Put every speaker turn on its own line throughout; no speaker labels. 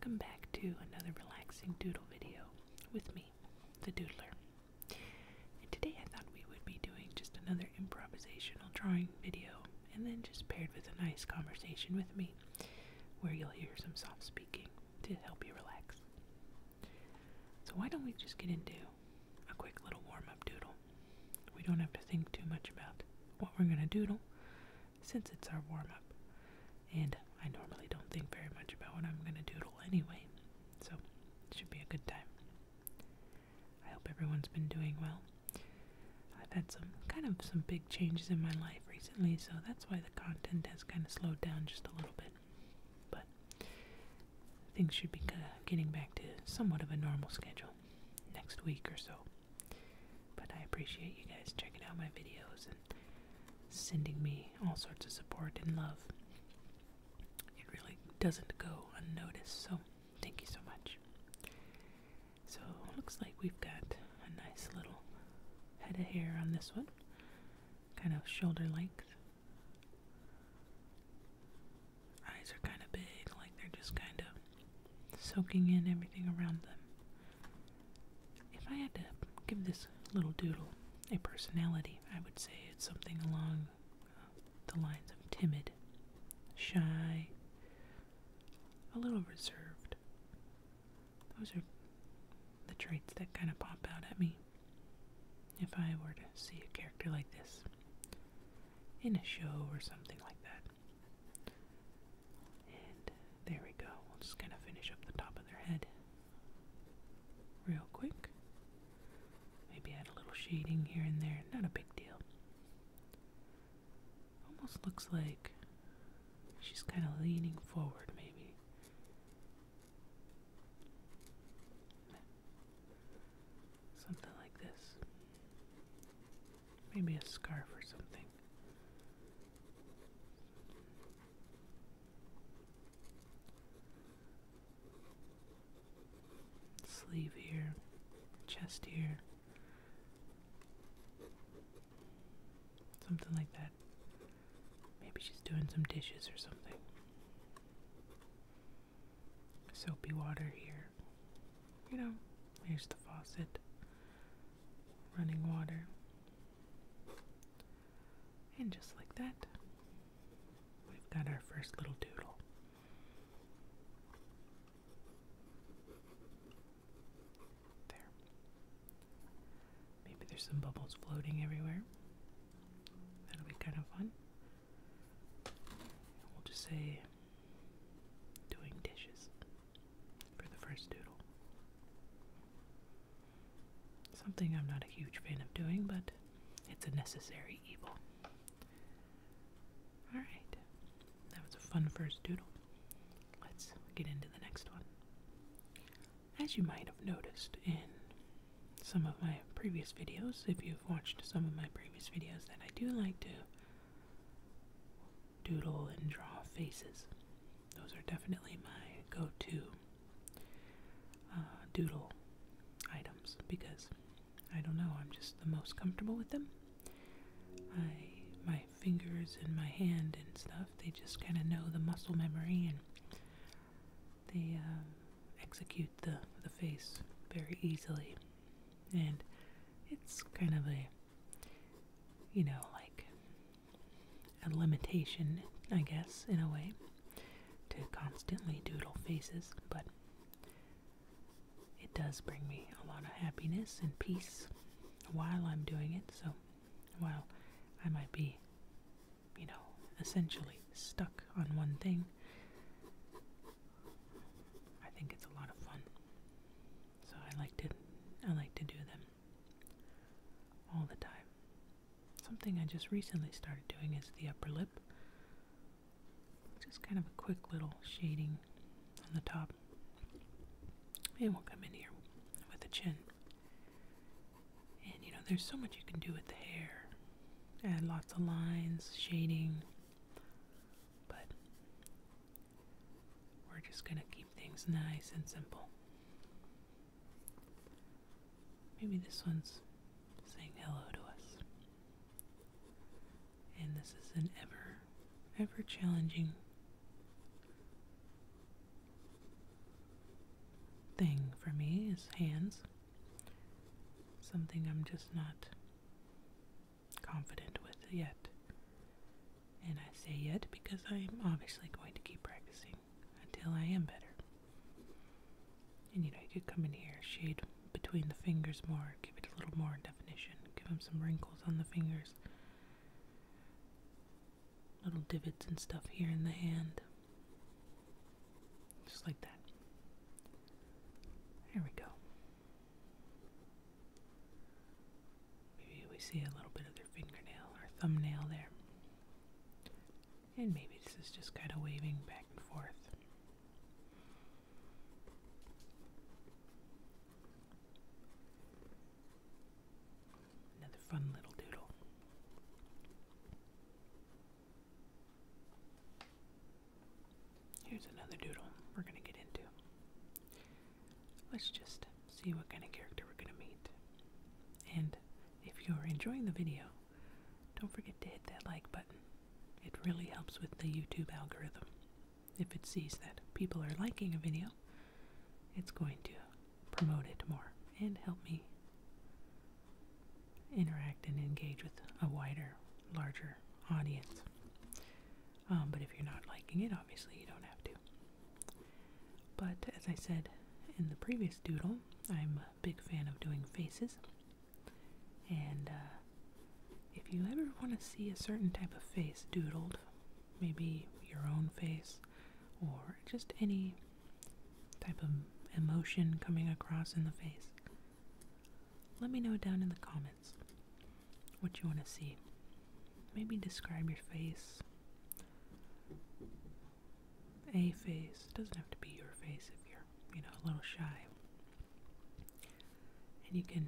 welcome back to another relaxing doodle video with me, the Doodler. And today I thought we would be doing just another improvisational drawing video, and then just paired with a nice conversation with me, where you'll hear some soft speaking to help you relax. So why don't we just get into a quick little warm-up doodle? We don't have to think too much about what we're going to doodle, since it's our warm-up. And I normally don't think very much about what I'm going to doodle anyway, so it should be a good time. I hope everyone's been doing well. I've had some big changes in my life recently, so that's why the content has kind of slowed down just a little bit. But things should be getting back to somewhat of a normal schedule next week or so. But I appreciate you guys checking out my videos and sending me all sorts of support and love. It really doesn't go unnoticed, so thank you so much. So it looks like we've got a nice little head of hair on this one, kind of shoulder length. Eyes are kind of big, like they're just kind of soaking in everything around them. If I had to give this little doodle a personality, I would say it's something along the lines of timid, shy, a little reserved. Those are the traits that kind of pop out at me if I were to see a character like this in a show or something like that. And there we go. We'll just kind of finish up the top of their head real quick. Maybe add a little shading here and there. Not a big deal. Almost looks like she's kind of leaning forward, maybe. Something like this. Maybe a scarf or something. Sleeve here, chest here. Something like that. Maybe she's doing some dishes or something. Soapy water here. You know, here's the faucet. Running water. And just like that, we've got our first little doodle. There. Maybe there's some bubbles floating everywhere. That'll be kind of fun. We'll just say doing dishes for the first doodle. Something I'm not a huge fan of doing, but it's a necessary evil. Alright, that was a fun first doodle. Let's get into the next one. As you might have noticed in some of my previous videos, if you've watched some of my previous videos, that I do like to doodle and draw faces. Those are definitely my go-to doodle items because, I don't know, I'm just the most comfortable with them. My fingers and my hand and stuff, they just kind of know the muscle memory, and they execute the face very easily. And it's kind of a, you know, like a limitation, I guess, in a way, to constantly doodle faces, but it does bring me a lot of happiness and peace while I'm doing it. So while I might be, you know, essentially stuck on one thing, I think it's a lot of fun. So I like to do them all the time. Something I just recently started doing is the upper lip. Just kind of a quick little shading on the top. And we'll come in here with the chin. And you know, there's so much you can do with the hair. Add lots of lines, shading. But we're just gonna keep things nice and simple. Maybe this one's saying hello to us. And this is an ever challenging for me is hands. Something I'm just not confident with yet. And I say yet because I'm obviously going to keep practicing until I am better. And you could come in here, shade between the fingers more, give it a little more definition, give them some wrinkles on the fingers, little divots and stuff here in the hand. Just like that. There we go. Maybe we see a little bit of their fingernail or thumbnail there. And maybe this is just kind of waving back and forth. Another fun little doodle. Here's another doodle we're going to get into. Let's just see what kind of character we're going to meet. And if you're enjoying the video, don't forget to hit that like button. It really helps with the YouTube algorithm. If it sees that people are liking a video, it's going to promote it more and help me interact and engage with a wider, larger audience. But if you're not liking it, obviously you don't have to. But as I said in the previous doodle, I'm a big fan of doing faces. And if you ever want to see a certain type of face doodled, maybe your own face, or just any type of emotion coming across in the face, let me know down in the comments what you want to see. Maybe describe your face. A face. It doesn't have to be your face if you're, a little shy. And you can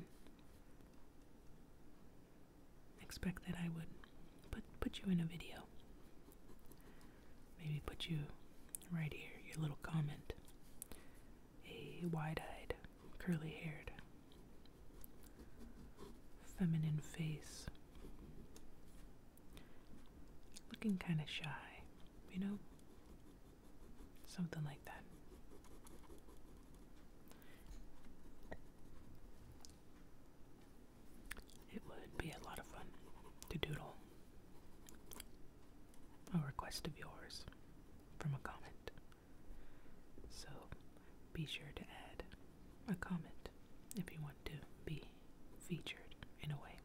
expect that I would put you in a video. Maybe put you right here, your little comment. A wide-eyed, curly-haired, feminine face. Looking kind of shy, Something like that. It would be a lot of fun to doodle a request of yours from a comment. So be sure to add a comment if you want to be featured in a way.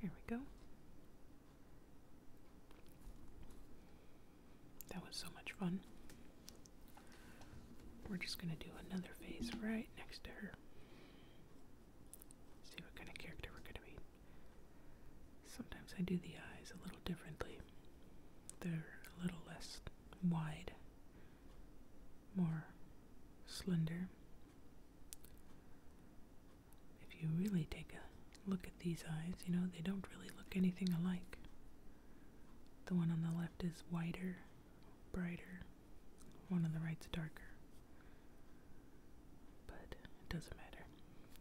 Here we go. That was so much fun. We're just going to do another face right next to her. See what kind of character we're going to be. Sometimes I do the eyes a little differently. They're a little less wide, more slender. If you really take a look at these eyes, they don't really look anything alike. The one on the left is whiter, brighter. One on the right's darker. But it doesn't matter.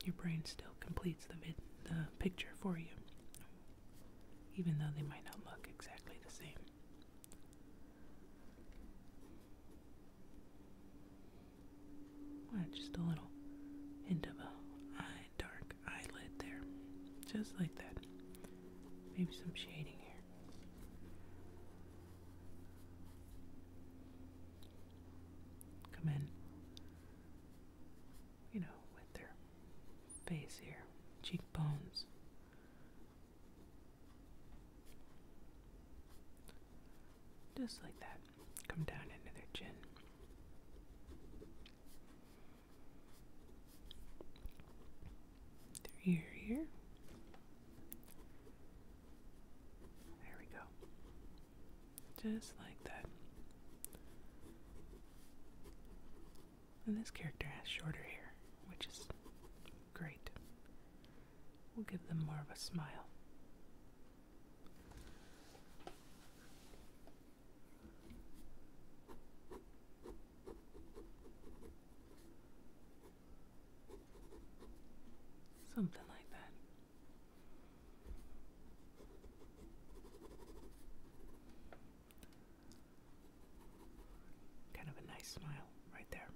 Your brain still completes the picture for you, even though they might not look exactly the same. Well, just a little hint of a dark eyelid there. Just like that. Maybe some shading here. Come in, with their face here, cheekbones. Just like that. Come down into their chin. Their ear here. There we go. Just like that. And this character has shorter hair, which is great. We'll give them more of a smile. Something like that. Kind of a nice smile right there.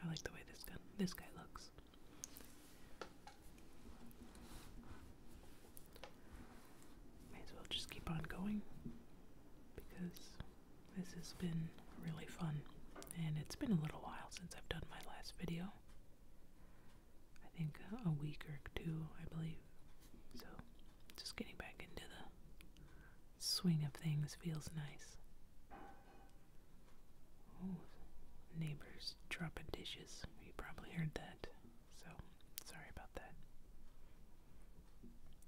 I like the way this guy looks. May as well just keep on going because this has been really fun, and it's been a little while since I've done my last video. I think a week or two, I believe. So just getting back into the swing of things feels nice. Oh, neighbors dropping dishes. You probably heard that. So sorry about that.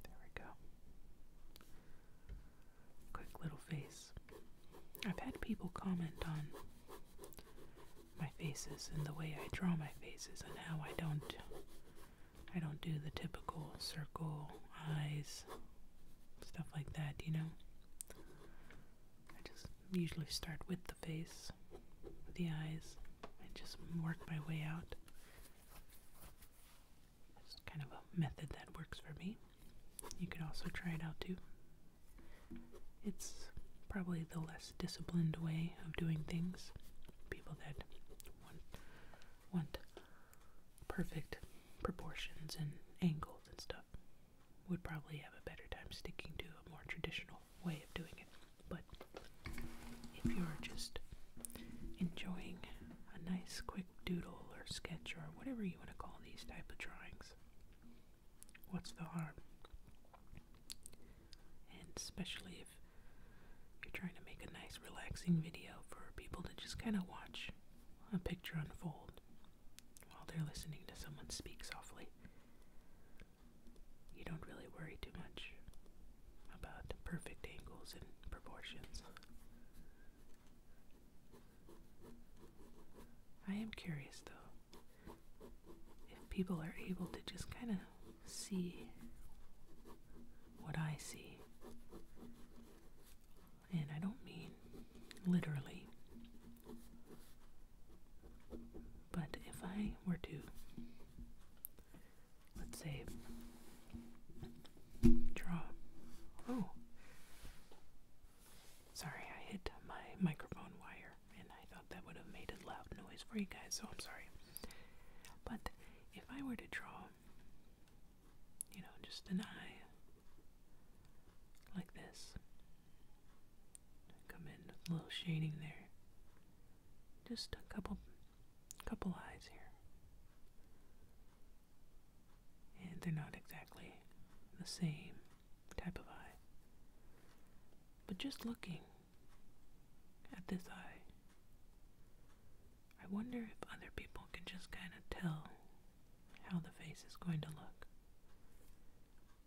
There we go. Quick little face. I've had people comment on my faces and the way I draw my faces and how I don't do the typical circle, eyes, stuff like that, you know. I just usually start with the face, the eyes, and just work my way out. It's kind of a method that works for me. You could also try it out too. It's probably the less disciplined way of doing things. People that want perfect proportions and angles and stuff would probably have a better time sticking to a more traditional way of doing it. But if you're just enjoying a nice quick doodle or sketch or whatever you want to call these type of drawings, what's the harm? And especially if you're trying to make a nice relaxing video for people to just kind of watch a picture unfold while they're listening to someone speak softly. You don't really worry too much about perfect angles and proportions. I am curious though, if people are able to just kind of see what I see. And I don't mean literally, but if I were to, let's say, draw, oh, sorry, I hit my microphone wire, and I thought that would have made a loud noise for you guys, so I'm sorry. But if I were to draw, you know, just an eye, like this, come in with a little shading there, just a couple eyes here, and they're not exactly the same type of eye, but just looking at this eye, I wonder if other people can just kind of tell how the face is going to look,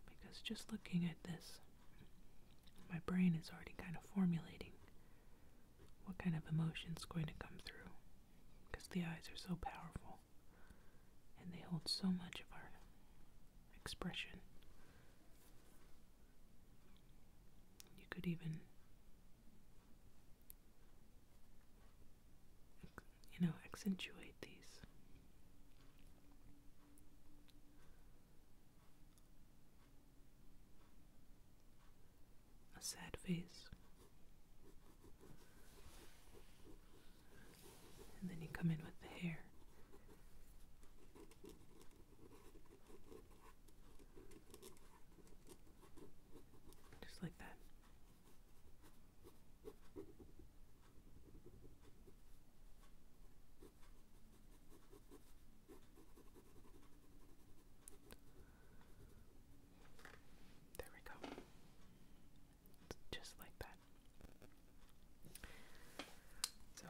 because just looking at this, my brain is already kind of formulating what kind of emotion's going to come through, because the eyes are so powerful and they hold so much of our expression. You could even, you know, accentuate these. A sad face. And then you come in with the hair. Just like that. There we go. Just like that. So,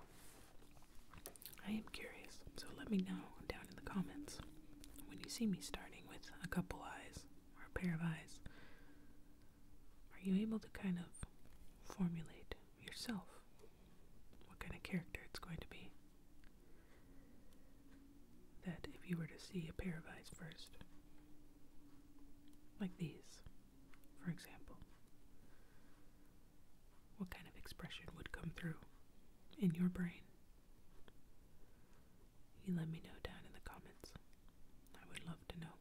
I am curious, so let me know down in the comments when you see me starting with a couple eyes or a pair of eyes. Are you able to kind of formulate yourself what kind of character it's going to be? That if you were to see a pair of eyes first, like these, for example, what kind of expression would come through in your brain? You let me know down in the comments. I would love to know.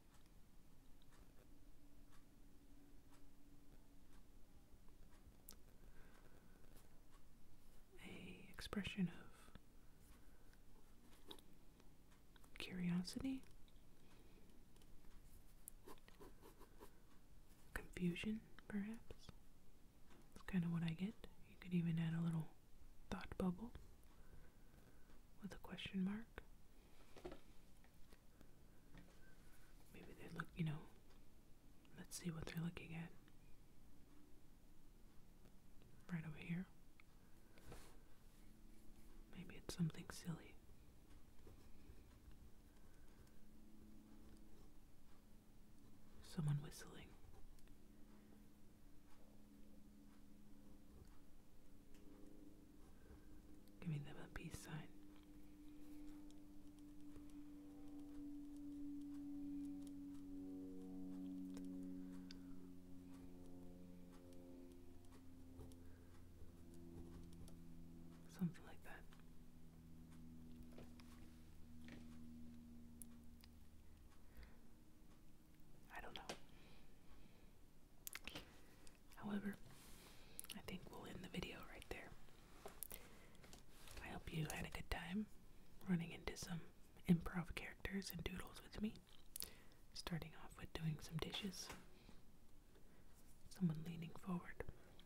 A expression of curiosity, confusion, perhaps. That's kind of what I get. You could even add a little thought bubble with a question mark. Maybe they look, let's see what they're looking at. Right over here. Maybe it's something silly. Someone whistling. Giving them a peace sign. Something like that. I don't know. However, I think we'll end the video right there. I hope you had a good time running into some improv characters and doodles with me. Starting off with doing some dishes. Someone leaning forward,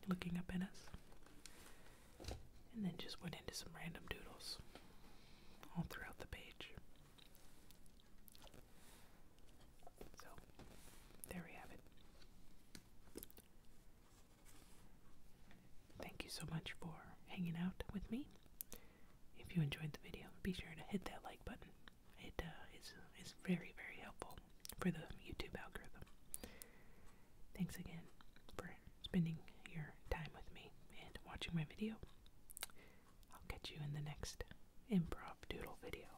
looking up at us. And then just went into some random doodles all throughout the page. So, there we have it. Thank you so much for hanging out with me. If you enjoyed the video, be sure to hit that like button. It is very, very helpful for the YouTube algorithm. Thanks again for spending your time with me and watching my video. I'll catch you in the next improv doodle video.